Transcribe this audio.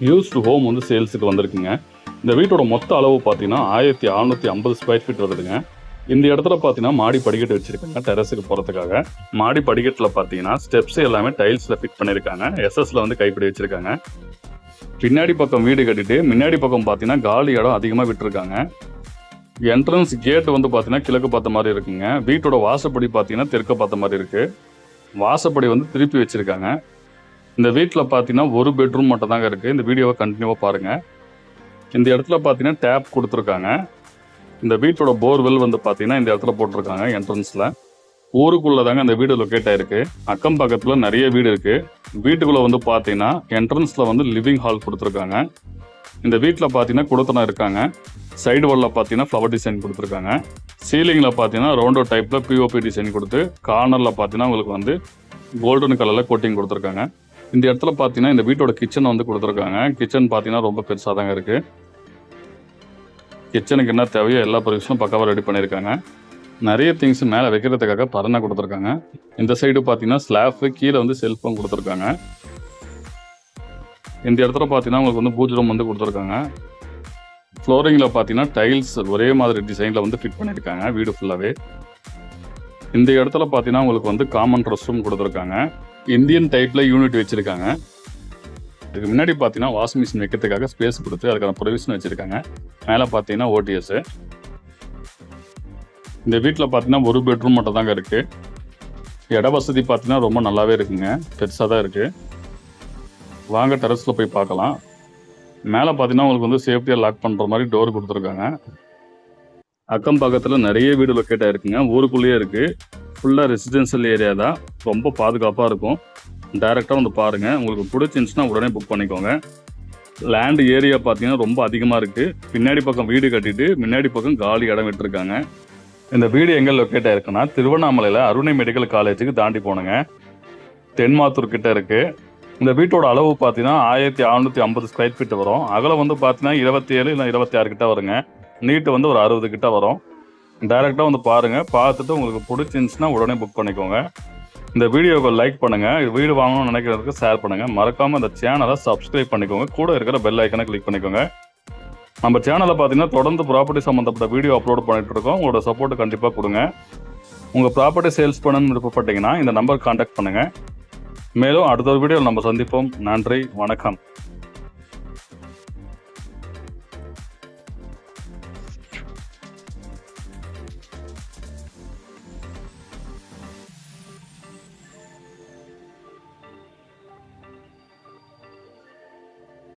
Used home வந்து சேல்ஸுக்கு வந்திருக்குங்க. இந்த வீட்டோட மொத்த அளவு பார்த்தீங்கன்னா 1650 ஸ்கொயர் ஃபீட் வருதுங்க. இந்த இடத்துல பார்த்தீங்கன்னா மாடி படிக்கட்டு வச்சிருக்காங்க டெரஸுக்கு போகிறதுக்காக. மாடி படிக்கட்டில் பார்த்தீங்கன்னா ஸ்டெப்ஸ் எல்லாமே டைல்ஸில் ஃபிட் பண்ணியிருக்காங்க. எஸ்எஸ்ல வந்து கைப்பிடி வச்சிருக்காங்க. பின்னாடி பக்கம் வீடு கட்டிட்டு முன்னாடி பக்கம் பார்த்தீங்கன்னா காலி இடம் அதிகமாக விட்டுருக்காங்க. என்ட்ரன்ஸ் கேட் வந்து பார்த்தீங்கன்னா கிழக்கு பார்த்த மாதிரி இருக்குங்க. வீட்டோட வாசப்படி பார்த்தீங்கன்னா தெற்க பார்த்த மாதிரி இருக்கு. வாசப்படி வந்து திருப்பி வச்சிருக்காங்க. இந்த வீட்டில் பார்த்தீங்கன்னா ஒரு பெட்ரூம் மட்டும் தாங்க இருக்குது. இந்த வீடியோவை கண்டினியூவாக பாருங்கள். இந்த இடத்துல பார்த்தீங்கன்னா டேப் கொடுத்துருக்காங்க. இந்த வீட்டோட போர்வெல் வந்து பார்த்தீங்கன்னா இந்த இடத்துல போட்டிருக்காங்க என்ட்ரன்ஸில். ஊருக்குள்ளே தாங்க இந்த வீடு லொக்கேட் ஆகிருக்கு. அக்கம் பக்கத்தில் நிறைய வீடு இருக்குது. வீட்டுக்குள்ளே வந்து பார்த்தீங்கன்னா என்ட்ரன்ஸில் வந்து லிவிங் ஹால் கொடுத்துருக்காங்க. இந்த வீட்டில் பார்த்தீங்கன்னா குடித்தனம் இருக்காங்க. சைடு வாலில் பார்த்தீங்கன்னா ஃப்ளவர் டிசைன் கொடுத்துருக்காங்க. சீலிங்கில் பார்த்தீங்கன்னா ரவுண்டோ டைப்பில் பிஓபி டிசைன் கொடுத்து கார்னரில் பார்த்தீங்கன்னா உங்களுக்கு வந்து கோல்டன் கலரில் கோட்டிங் கொடுத்துருக்காங்க. இந்த இடத்துல பார்த்தீங்கன்னா இந்த வீட்டோட கிச்சன் வந்து கொடுத்துருக்காங்க. கிச்சன் பார்த்தீங்கன்னா ரொம்ப பெருசாக தாங்க இருக்குது. கிச்சனுக்கு என்ன தேவையோ எல்லா ப்ரொவிஷனும் பக்காவாக ரெடி பண்ணியிருக்காங்க. நிறைய திங்ஸ் மேலே வைக்கிறதுக்காக பரணை கொடுத்துருக்காங்க. இந்த சைடு பார்த்தீங்கன்னா ஸ்லாப்பு, கீழே வந்து செல்ஃபும் கொடுத்துருக்காங்க. இந்த இடத்துல பார்த்தீங்கன்னா உங்களுக்கு வந்து பூஜை ரூம் வந்து கொடுத்துருக்காங்க. ஃப்ளோரிங்கில் பார்த்தீங்கன்னா டைல்ஸ் ஒரே மாதிரி டிசைனில் வந்து ஃபிட் பண்ணியிருக்காங்க வீடு ஃபுல்லாகவே. இந்த இடத்துல பார்த்தீங்கன்னா உங்களுக்கு வந்து காமன் ரெஸ்ட் ரூம் கொடுத்துருக்காங்க. இந்தியன் டைப்பில் யூனிட் வச்சுருக்காங்க. இதுக்கு முன்னாடி பார்த்தீங்கன்னா வாஷிங் மிஷின் வைக்கிறதுக்காக ஸ்பேஸ் கொடுத்து அதுக்கான ப்ரொவிஷன் வச்சுருக்காங்க. மேலே பார்த்தீங்கன்னா ஓடிஎஸ். இந்த வீட்டில் பார்த்தீங்கன்னா ஒரு பெட்ரூம் மட்டும் தாங்க இருக்குது. இட வசதி பார்த்தீங்கன்னா ரொம்ப நல்லாவே இருக்குங்க. பெருசாக தான் இருக்குது. வாங்க டெரஸில் போய் பார்க்கலாம். மேலே பார்த்தீங்கன்னா உங்களுக்கு வந்து சேஃப்டியாக லாக் பண்ணுற மாதிரி டோர் கொடுத்துருக்காங்க. அக்கம் பக்கத்தில் நிறைய வீடு லொக்கேட் ஆகிருக்குங்க. ஊருக்குள்ளேயே இருக்குது. ஃபுல்லாக ரெசிடென்ஷியல் ஏரியா தான். ரொம்ப பாதுகாப்பாக இருக்கும். டைரெக்டாக வந்து பாருங்கள். உங்களுக்கு பிடிச்சிருந்துச்சுன்னா உடனே புக் பண்ணிக்கோங்க. லேண்ட் ஏரியா பார்த்தீங்கன்னா ரொம்ப அதிகமாக இருக்குது. பின்னாடி பக்கம் வீடு கட்டிட்டு முன்னாடி பக்கம் காலி இடம் விட்டுருக்காங்க. இந்த வீடு எங்கே லொக்கேட் ஆகிருக்குன்னா திருவண்ணாமலையில் அருணை மெடிக்கல் காலேஜுக்கு தாண்டி போனுங்க. தென்மாத்தூர் கிட்ட இருக்குது. இந்த வீட்டோட அளவு பார்த்தீங்கன்னா 1650 ஸ்கொயர் ஃபீட் வரும். அகலம் வந்து பார்த்தீங்கன்னா 27 இல்லை 26 கிட்ட வருங்க. நீட்டு வந்து ஒரு 60 கிட்ட வரும். டைரெக்டாக வந்து பாருங்கள். பார்த்துட்டு உங்களுக்கு பிடிச்சிருந்துச்சுன்னா உடனே புக் பண்ணிக்கோங்க. இந்த வீடியோவை லைக் பண்ணுங்கள். வீடு வாங்கணும்னு நினைக்கிறதுக்கு ஷேர் பண்ணுங்கள். மறக்காமல் இந்த சேனலை சப்ஸ்கிரைப் பண்ணிக்கோங்க. கூட இருக்கிற பெல் ஐக்கனை கிளிக் பண்ணிக்கோங்க. நம்ம சேனலில் பார்த்தீங்கன்னா தொடர்ந்து ப்ராப்பர்ட்டி சம்மந்தப்பட்ட வீடியோ அப்லோட் பண்ணிட்டு இருக்கோம். உங்களோட சப்போர்ட் கண்டிப்பாக கொடுங்க. உங்கள் ப்ராப்பர்ட்டி சேல்ஸ் பண்ணணும்னு விருப்பப்பட்டீங்கன்னா இந்த நம்பர் கான்டாக்ட் பண்ணுங்கள். மேலும் அடுத்த ஒரு வீடியோவில் நம்ம சந்திப்போம். நன்றி, வணக்கம்.